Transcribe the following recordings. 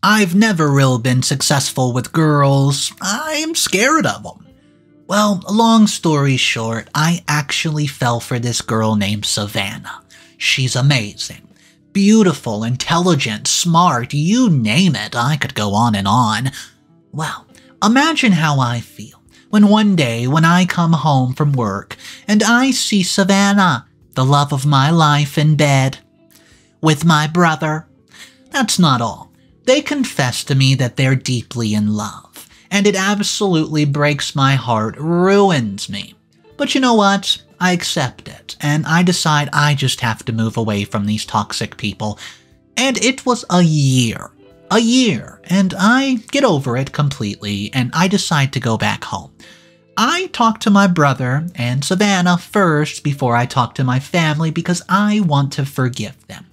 I've never really been successful with girls. I'm scared of them. Well, long story short, I actually fell for this girl named Savannah. She's amazing. Beautiful, intelligent, smart, you name it. I could go on and on. Well, imagine how I feel when one day when I come home from work and I see Savannah, the love of my life, in bed with my brother. That's not all. They confess to me that they're deeply in love, and it absolutely breaks my heart, ruins me. But you know what? I accept it, and I decide I just have to move away from these toxic people. And it was a year, and I get over it completely, and I decide to go back home. I talk to my brother and Savannah first before I talk to my family because I want to forgive them.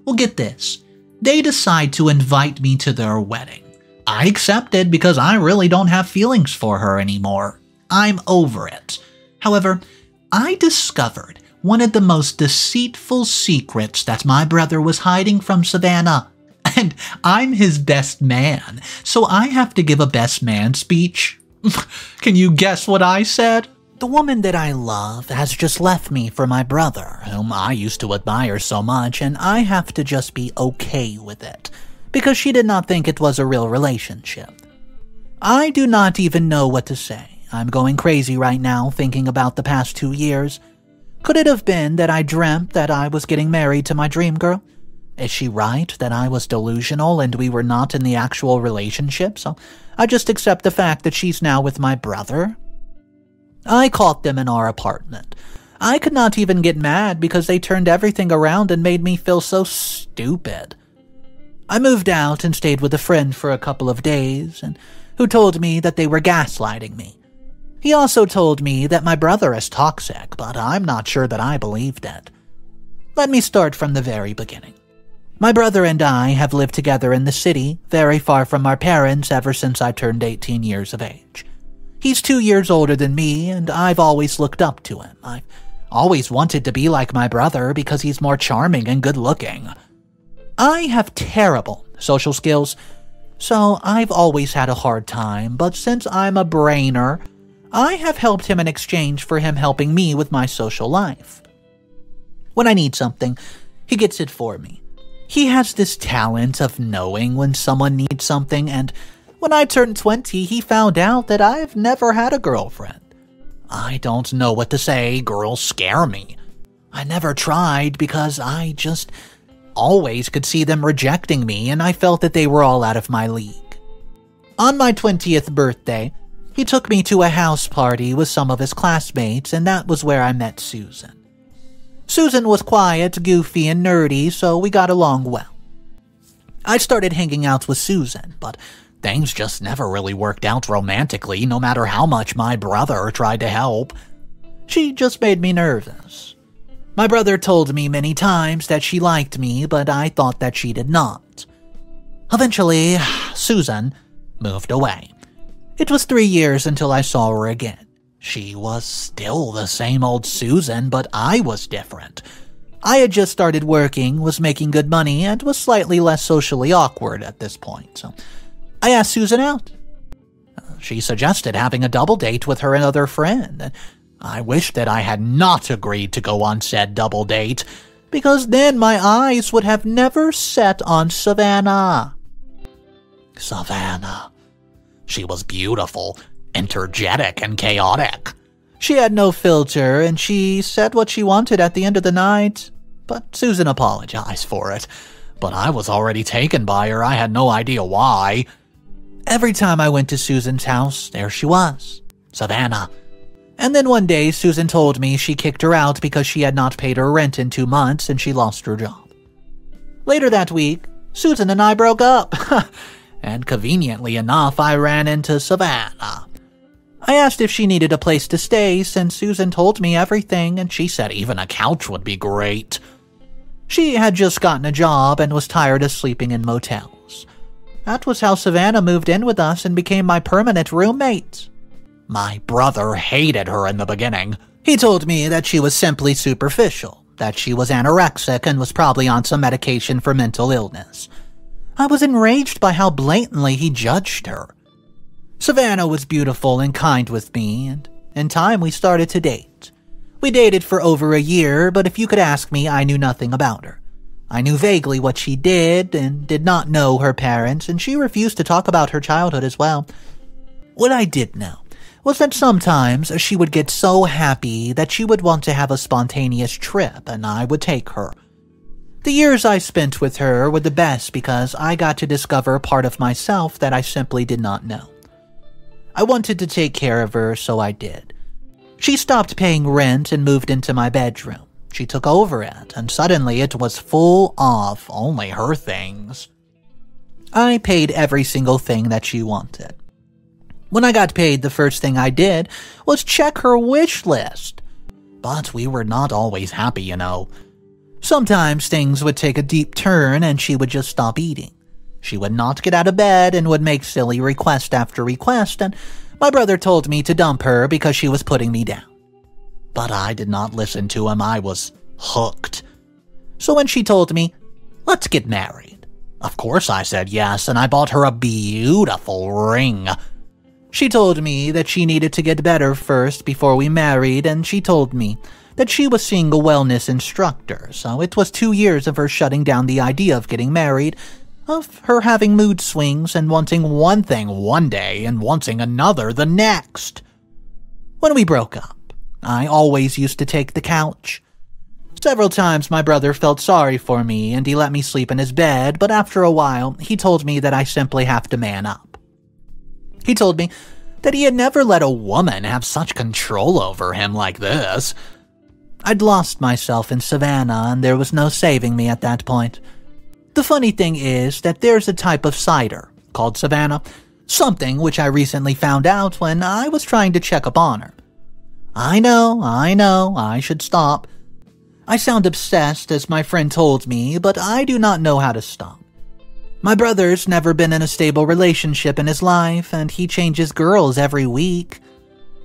Well, get this. They decide to invite me to their wedding. I accepted because I really don't have feelings for her anymore. I'm over it. However, I discovered one of the most deceitful secrets that my brother was hiding from Savannah. And I'm his best man, so I have to give a best man speech. Can you guess what I said? The woman that I love has just left me for my brother, whom I used to admire so much, and I have to just be okay with it, because she did not think it was a real relationship. I do not even know what to say. I'm going crazy right now thinking about the past 2 years. Could it have been that I dreamt that I was getting married to my dream girl? Is she right that I was delusional and we were not in the actual relationship, so I just accept the fact that she's now with my brother? I caught them in our apartment. I could not even get mad because they turned everything around and made me feel so stupid. I moved out and stayed with a friend for a couple of days, and who told me that they were gaslighting me. He also told me that my brother is toxic, but I'm not sure that I believed it. Let me start from the very beginning. My brother and I have lived together in the city, very far from our parents, ever since I turned 18 years of age. He's 2 years older than me, and I've always looked up to him. I've always wanted to be like my brother because he's more charming and good-looking. I have terrible social skills, so I've always had a hard time, but since I'm a brainer, I have helped him in exchange for him helping me with my social life. When I need something, he gets it for me. He has this talent of knowing when someone needs something, and when I turned 20, he found out that I've never had a girlfriend. I don't know what to say. Girls scare me. I never tried because I just always could see them rejecting me, and I felt that they were all out of my league. On my 20th birthday, he took me to a house party with some of his classmates, and that was where I met Susan. Susan was quiet, goofy, and nerdy, so we got along well. I started hanging out with Susan, but things just never really worked out romantically, no matter how much my brother tried to help. She just made me nervous. My brother told me many times that she liked me, but I thought that she did not. Eventually, Susan moved away. It was 3 years until I saw her again. She was still the same old Susan, but I was different. I had just started working, was making good money, and was slightly less socially awkward at this point, so I asked Susan out. She suggested having a double date with her and another friend. I wished that I had not agreed to go on said double date, because then my eyes would have never set on Savannah. Savannah. She was beautiful, energetic, and chaotic. She had no filter, and she said what she wanted at the end of the night, but Susan apologized for it. But I was already taken by her. I had no idea why. Every time I went to Susan's house, there she was, Savannah. And then one day, Susan told me she kicked her out because she had not paid her rent in 2 months and she lost her job. Later that week, Susan and I broke up. And conveniently enough, I ran into Savannah. I asked if she needed a place to stay since Susan told me everything, and she said even a couch would be great. She had just gotten a job and was tired of sleeping in motels. That was how Savannah moved in with us and became my permanent roommate. My brother hated her in the beginning. He told me that she was simply superficial, that she was anorexic and was probably on some medication for mental illness. I was enraged by how blatantly he judged her. Savannah was beautiful and kind with me, and in time we started to date. We dated for over a year, but if you could ask me, I knew nothing about her. I knew vaguely what she did and did not know her parents, and she refused to talk about her childhood as well. What I did know was that sometimes she would get so happy that she would want to have a spontaneous trip, and I would take her. The years I spent with her were the best because I got to discover a part of myself that I simply did not know. I wanted to take care of her, so I did. She stopped paying rent and moved into my bedroom. She took over it, and suddenly it was full of only her things. I paid every single thing that she wanted. When I got paid, the first thing I did was check her wish list. But we were not always happy, you know. Sometimes things would take a deep turn and she would just stop eating. She would not get out of bed and would make silly request after request, and my brother told me to dump her because she was putting me down. But I did not listen to him. I was hooked. So when she told me, "Let's get married," of course I said yes, and I bought her a beautiful ring. She told me that she needed to get better first before we married, and she told me that she was seeing a wellness instructor, so it was 2 years of her shutting down the idea of getting married, of her having mood swings and wanting one thing one day and wanting another the next. When we broke up, I always used to take the couch. Several times my brother felt sorry for me and he let me sleep in his bed, but after a while he told me that I simply have to man up. He told me that he had never let a woman have such control over him like this. I'd lost myself in Savannah, and there was no saving me at that point. The funny thing is that there's a type of cider called Savannah, something which I recently found out when I was trying to check up on her. I know, I should stop. I sound obsessed, as my friend told me, but I do not know how to stop. My brother's never been in a stable relationship in his life, and he changes girls every week.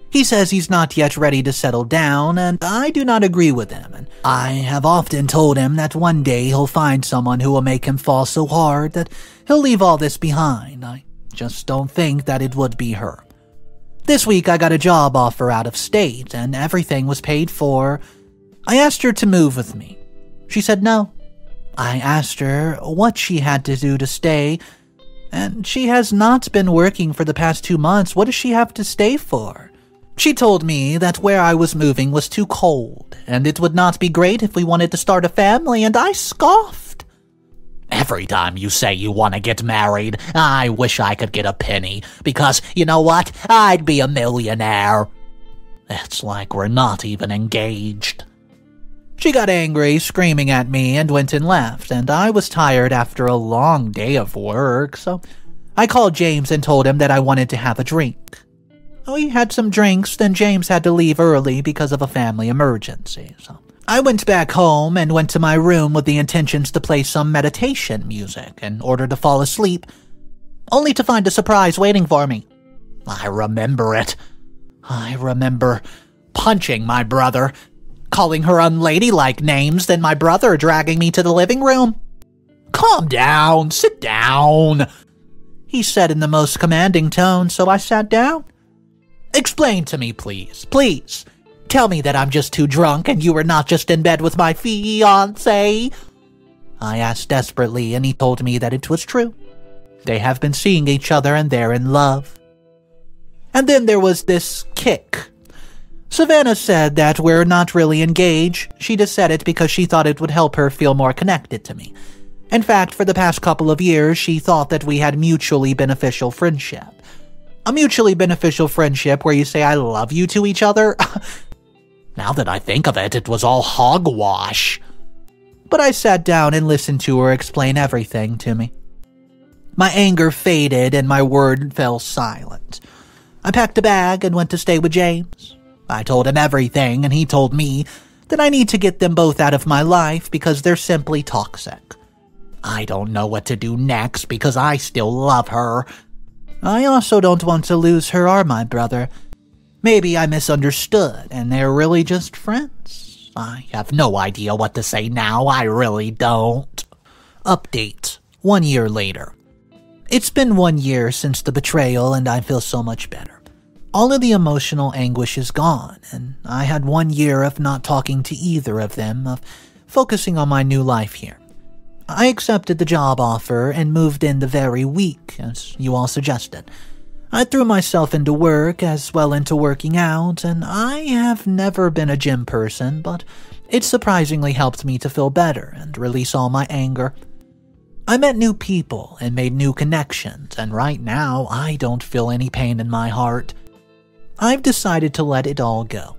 He says he's not yet ready to settle down, and I do not agree with him, and I have often told him that one day he'll find someone who will make him fall so hard that he'll leave all this behind. I just don't think that it would be her. This week I got a job offer out of state, and everything was paid for. I asked her to move with me. She said no. I asked her what she had to do to stay, and she has not been working for the past 2 months. What does she have to stay for? She told me that where I was moving was too cold, and it would not be great if we wanted to start a family, and I scoffed. Every time you say you want to get married, I wish I could get a penny, because, you know what, I'd be a millionaire. It's like we're not even engaged. She got angry, screaming at me, and went and left, and I was tired after a long day of work, so I called James and told him that I wanted to have a drink. We had some drinks, then James had to leave early because of a family emergency, so I went back home and went to my room with the intentions to play some meditation music in order to fall asleep, only to find a surprise waiting for me. I remember it. I remember punching my brother, calling her unladylike names, then my brother dragging me to the living room. "Calm down, sit down," he said in the most commanding tone, so I sat down. "Explain to me, please. Tell me that I'm just too drunk and you were not just in bed with my fiancé." I asked desperately, and he told me that it was true. They have been seeing each other and they're in love. And then there was this kick. Savannah said that we're not really engaged. She just said it because she thought it would help her feel more connected to me. In fact, for the past couple of years, she thought that we had mutually beneficial friendship. A mutually beneficial friendship where you say I love you to each other? Now that I think of it, it was all hogwash. But I sat down and listened to her explain everything to me. My anger faded and my word fell silent. I packed a bag and went to stay with James. I told him everything, and he told me that I need to get them both out of my life because they're simply toxic. I don't know what to do next because I still love her. I also don't want to lose her or my brother. Maybe I misunderstood, and they're really just friends. I have no idea what to say now, I really don't. Update. 1 year later. It's been 1 year since the betrayal and I feel so much better. All of the emotional anguish is gone, and I had 1 year of not talking to either of them, of focusing on my new life here. I accepted the job offer and moved in the very week, as you all suggested. I threw myself into work as well into working out, and I have never been a gym person, but it surprisingly helped me to feel better and release all my anger. I met new people and made new connections, and right now I don't feel any pain in my heart. I've decided to let it all go.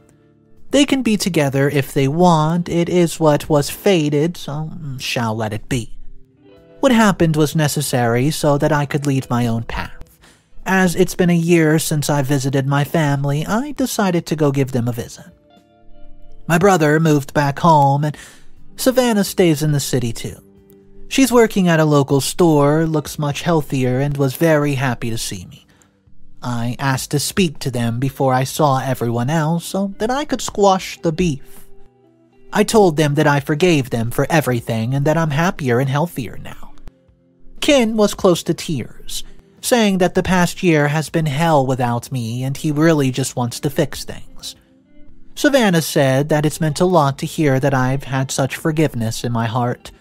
They can be together if they want, it is what was fated, so shall let it be. What happened was necessary so that I could lead my own path. As it's been a year since I visited my family, I decided to go give them a visit. My brother moved back home, and Savannah stays in the city too. She's working at a local store, looks much healthier, and was very happy to see me. I asked to speak to them before I saw everyone else so that I could squash the beef. I told them that I forgave them for everything and that I'm happier and healthier now. Ken was close to tears, saying that the past year has been hell without me and he really just wants to fix things. Savannah said that it's meant a lot to hear that I've had such forgiveness in my heart.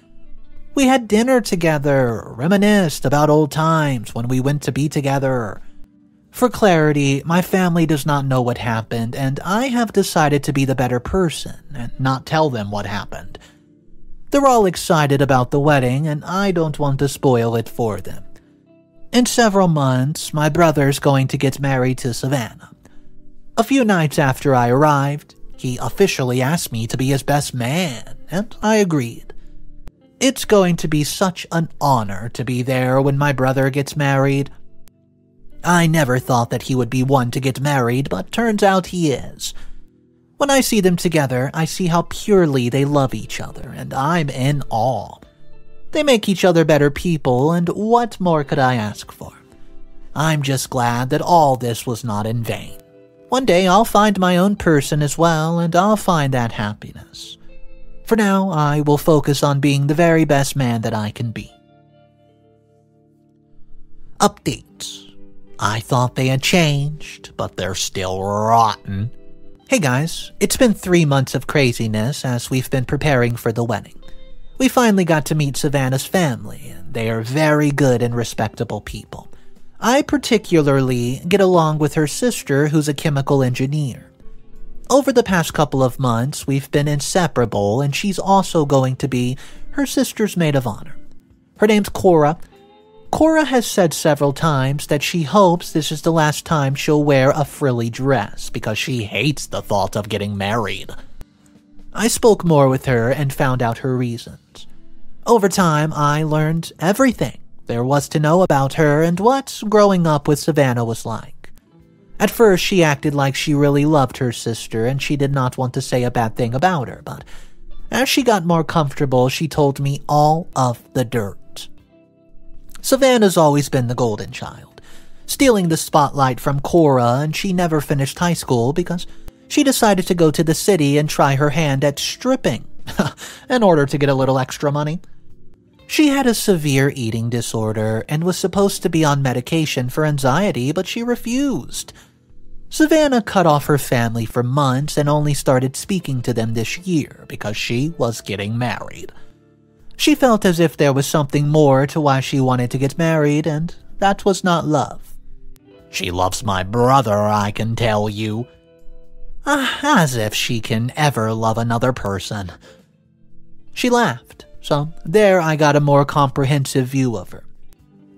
We had dinner together, reminisced about old times when we went to be together. For clarity, my family does not know what happened, and I have decided to be the better person and not tell them what happened. They're all excited about the wedding, and I don't want to spoil it for them. In several months, my brother's going to get married to Savannah. A few nights after I arrived, he officially asked me to be his best man, and I agreed. It's going to be such an honor to be there when my brother gets married. I never thought that he would be one to get married, but turns out he is. When I see them together, I see how purely they love each other, and I'm in awe. They make each other better people, and what more could I ask for? I'm just glad that all this was not in vain. One day I'll find my own person as well, and I'll find that happiness. For now, I will focus on being the very best man that I can be. Updates. I thought they had changed, but they're still rotten. Hey guys, it's been 3 months of craziness as we've been preparing for the wedding. We finally got to meet Savannah's family, and they are very good and respectable people. I particularly get along with her sister, who's a chemical engineer. Over the past couple of months, we've been inseparable, and she's also going to be her sister's maid of honor. Her name's Cora. Cora has said several times that she hopes this is the last time she'll wear a frilly dress because she hates the thought of getting married. I spoke more with her and found out her reasons. Over time, I learned everything there was to know about her and what growing up with Savannah was like. At first, she acted like she really loved her sister and she did not want to say a bad thing about her, but as she got more comfortable, she told me all of the dirt. Savannah's always been the golden child, stealing the spotlight from Cora, and she never finished high school because she decided to go to the city and try her hand at stripping in order to get a little extra money. She had a severe eating disorder and was supposed to be on medication for anxiety, but she refused. Savannah cut off her family for months and only started speaking to them this year because she was getting married. She felt as if there was something more to why she wanted to get married, and that was not love. She loves my brother, I can tell you. As if she can ever love another person. She laughed. So there I got a more comprehensive view of her.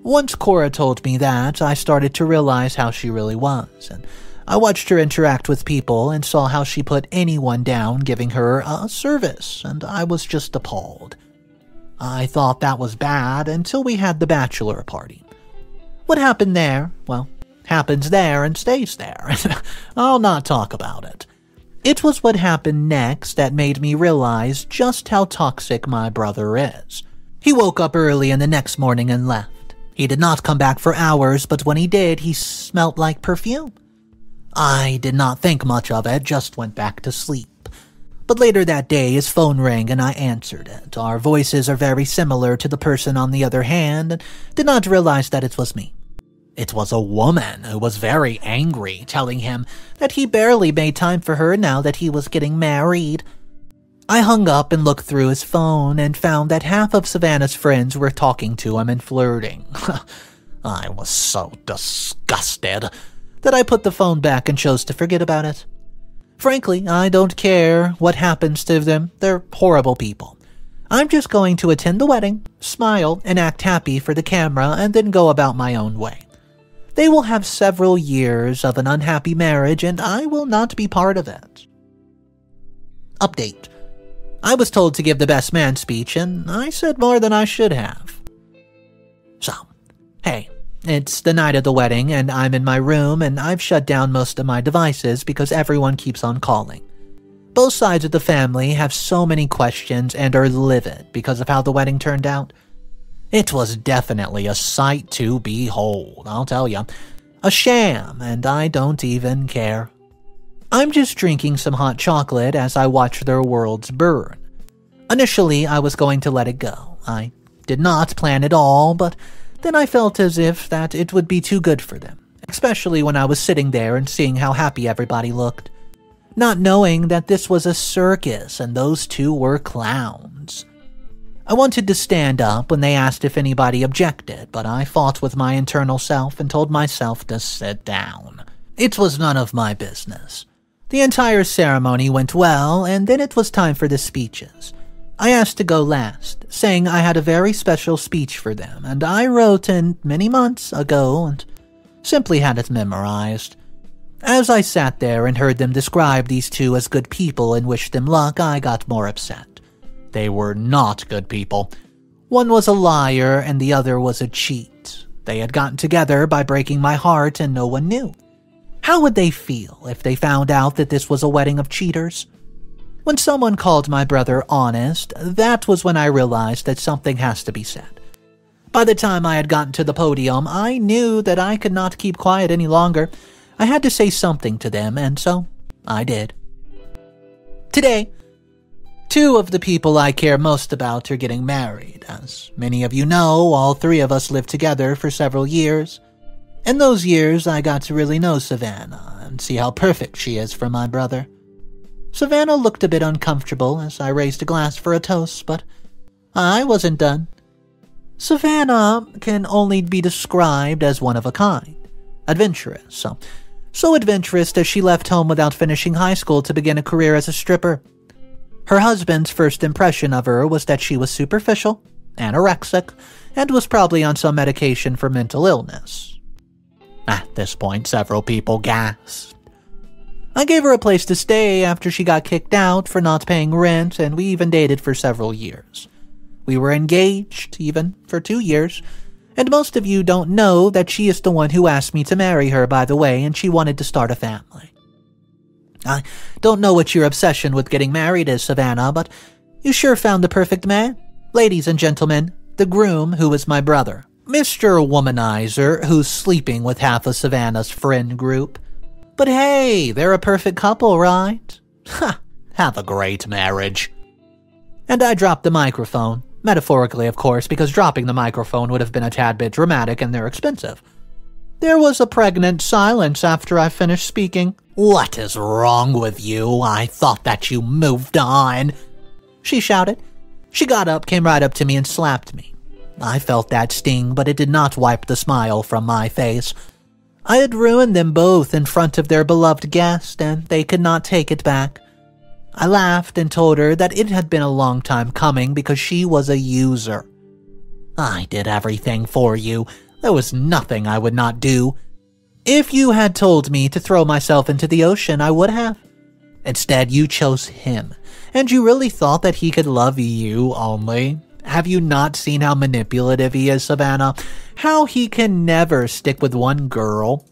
Once Cora told me that, I started to realize how she really was, and I watched her interact with people and saw how she put anyone down giving her a service, and I was just appalled. I thought that was bad until we had the bachelor party. What happened there, well, happens there and stays there. I'll not talk about it. It was what happened next that made me realize just how toxic my brother is. He woke up early in the next morning and left. He did not come back for hours, but when he did, he smelled like perfume. I did not think much of it, just went back to sleep. But later that day, his phone rang and I answered it. Our voices are very similar to the person on the other hand, and did not realize that it was me. It was a woman who was very angry, telling him that he barely made time for her now that he was getting married. I hung up and looked through his phone and found that half of Savannah's friends were talking to him and flirting. I was so disgusted that I put the phone back and chose to forget about it. Frankly, I don't care what happens to them. They're horrible people. I'm just going to attend the wedding, smile, and act happy for the camera, and then go about my own way. They will have several years of an unhappy marriage, and I will not be part of it. Update. I was told to give the best man speech, and I said more than I should have. So, hey, it's the night of the wedding, and I'm in my room, and I've shut down most of my devices because everyone keeps on calling. Both sides of the family have so many questions and are livid because of how the wedding turned out. It was definitely a sight to behold, I'll tell you. A sham, and I don't even care. I'm just drinking some hot chocolate as I watch their worlds burn. Initially, I was going to let it go. I did not plan it all, but then I felt as if that it would be too good for them, especially when I was sitting there and seeing how happy everybody looked. Not knowing that this was a circus and those two were clowns. I wanted to stand up when they asked if anybody objected, but I fought with my internal self and told myself to sit down. It was none of my business. The entire ceremony went well, and then it was time for the speeches. I asked to go last, saying I had a very special speech for them, and I wrote in many months ago and simply had it memorized. As I sat there and heard them describe these two as good people and wish them luck, I got more upset. They were not good people. One was a liar and the other was a cheat. They had gotten together by breaking my heart and no one knew. How would they feel if they found out that this was a wedding of cheaters? When someone called my brother honest, that was when I realized that something has to be said. By the time I had gotten to the podium, I knew that I could not keep quiet any longer. I had to say something to them, and so I did. Today, two of the people I care most about are getting married. As many of you know, all three of us lived together for several years. In those years, I got to really know Savannah and see how perfect she is for my brother. Savannah looked a bit uncomfortable as I raised a glass for a toast, but I wasn't done. Savannah can only be described as one of a kind. Adventurous, so adventurous that she left home without finishing high school to begin a career as a stripper. Her husband's first impression of her was that she was superficial, anorexic, and was probably on some medication for mental illness. At this point, several people gasped. I gave her a place to stay after she got kicked out for not paying rent, and we even dated for several years. We were engaged, even, for 2 years, and most of you don't know that she is the one who asked me to marry her, by the way, and she wanted to start a family. I don't know what your obsession with getting married is, Savannah, but you sure found the perfect man. Ladies and gentlemen, the groom who is my brother, Mr. Womanizer, who's sleeping with half of Savannah's friend group. But hey, they're a perfect couple, right? Ha! Have a great marriage. And I dropped the microphone. Metaphorically, of course, because dropping the microphone would have been a tad bit dramatic and they're expensive. There was a pregnant silence after I finished speaking. What is wrong with you? I thought that you moved on, she shouted. She got up, came right up to me, and slapped me. I felt that sting, but it did not wipe the smile from my face. I had ruined them both in front of their beloved guest, and they could not take it back. I laughed and told her that it had been a long time coming because she was a user. I did everything for you. There was nothing I would not do. If you had told me to throw myself into the ocean, I would have. Instead, you chose him, and you really thought that he could love you only. Have you not seen how manipulative he is, Savannah? How he can never stick with one girl?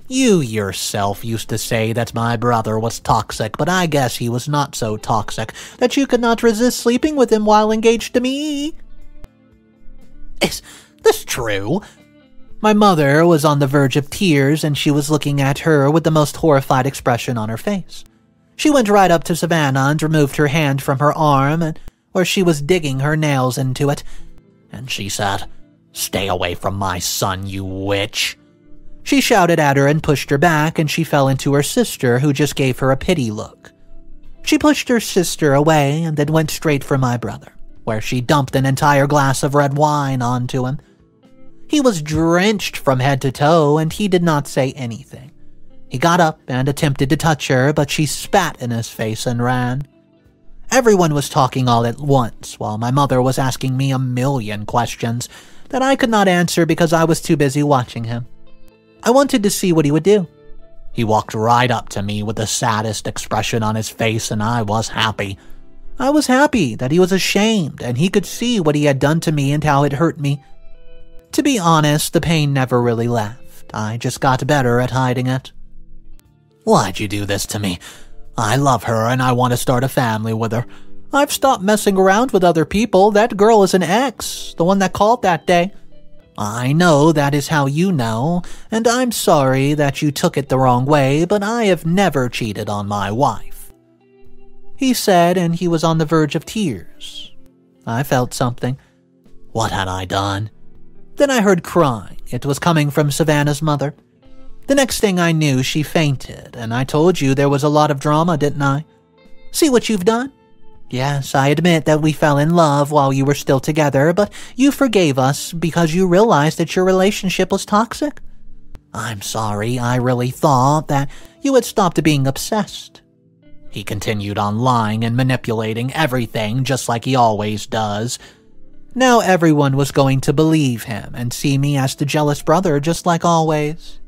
You yourself used to say that my brother was toxic, but I guess he was not so toxic that you could not resist sleeping with him while engaged to me. Is this true? My mother was on the verge of tears, and she was looking at her with the most horrified expression on her face. She went right up to Savannah and removed her hand from her arm, where she was digging her nails into it, and she said, "Stay away from my son, you witch." She shouted at her and pushed her back, and she fell into her sister, who just gave her a pity look. She pushed her sister away and then went straight for my brother, where she dumped an entire glass of red wine onto him. He was drenched from head to toe, and he did not say anything. He got up and attempted to touch her, but she spat in his face and ran. Everyone was talking all at once, while my mother was asking me a million questions that I could not answer because I was too busy watching him. I wanted to see what he would do. He walked right up to me with the saddest expression on his face, and I was happy. I was happy that he was ashamed and he could see what he had done to me and how it hurt me. To be honest, the pain never really left. I just got better at hiding it. "Why'd you do this to me? I love her and I want to start a family with her. I've stopped messing around with other people. That girl is an ex, the one that called that day. I know that is how you know, and I'm sorry that you took it the wrong way, but I have never cheated on my wife," he said, and he was on the verge of tears. I felt something. What had I done? Then I heard crying. It was coming from Savannah's mother. The next thing I knew, she fainted, and I told you there was a lot of drama, didn't I? See what you've done? Yes, I admit that we fell in love while you were still together, but you forgave us because you realized that your relationship was toxic. I'm sorry, I really thought that you had stopped being obsessed. He continued on lying and manipulating everything just like he always does. Now everyone was going to believe him and see me as the jealous brother just like always.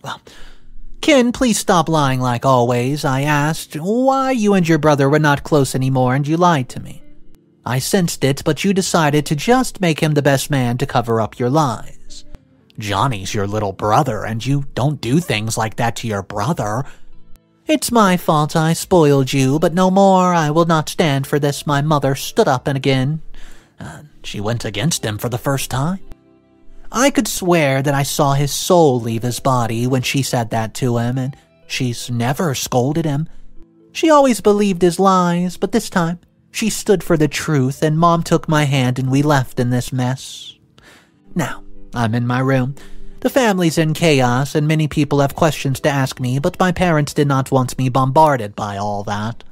Well, Ken, please stop lying like always. I asked why you and your brother were not close anymore, and you lied to me. I sensed it, but you decided to just make him the best man to cover up your lies. Johnny's your little brother, and you don't do things like that to your brother. It's my fault I spoiled you, but no more. I will not stand for this. My mother stood up and again. She went against him for the first time. I could swear that I saw his soul leave his body when she said that to him, and she's never scolded him. She always believed his lies, but this time she stood for the truth, and Mom took my hand and we left in this mess. Now, I'm in my room. The family's in chaos, and many people have questions to ask me, but my parents did not want me bombarded by all that.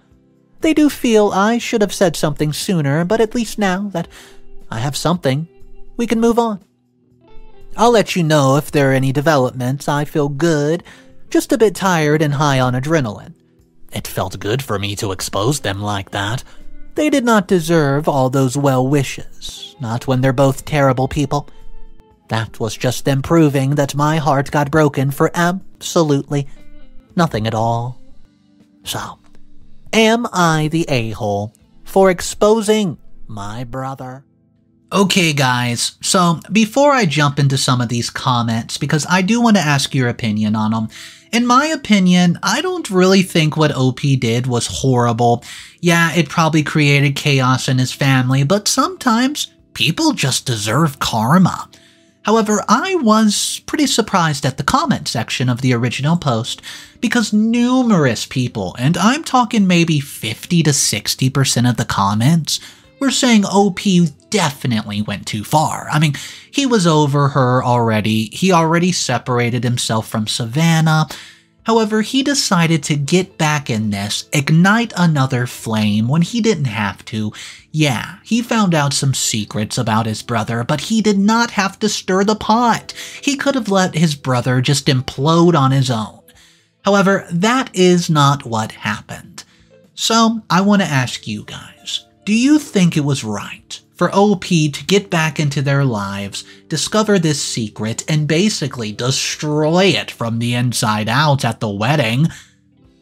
They do feel I should have said something sooner, but at least now that I have something, we can move on. I'll let you know if there are any developments. I feel good, just a bit tired and high on adrenaline. It felt good for me to expose them like that. They did not deserve all those well wishes, not when they're both terrible people. That was just them proving that my heart got broken for absolutely nothing at all. So, am I the a-hole for exposing my brother? Okay guys, so before I jump into some of these comments, because I do want to ask your opinion on them, in my opinion, I don't really think what OP did was horrible. Yeah, it probably created chaos in his family, but sometimes people just deserve karma. However, I was pretty surprised at the comment section of the original post, because numerous people, and I'm talking maybe 50 to 60% of the comments, were saying OP definitely went too far. I mean, he was over her already. He already separated himself from Savannah. However, he decided to get back in this, ignite another flame when he didn't have to. Yeah, he found out some secrets about his brother, but he did not have to stir the pot. He could have let his brother just implode on his own. However, that is not what happened. So, I want to ask you guys, do you think it was right for OP to get back into their lives, discover this secret, and basically destroy it from the inside out at the wedding?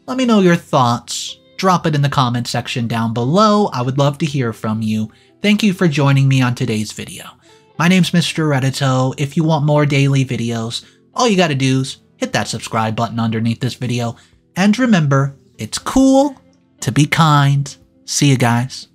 Let me know your thoughts. Drop it in the comment section down below. I would love to hear from you. Thank you for joining me on today's video. My name's Mr. Reddito. If you want more daily videos, all you gotta do is hit that subscribe button underneath this video. And remember, it's cool to be kind. See you guys.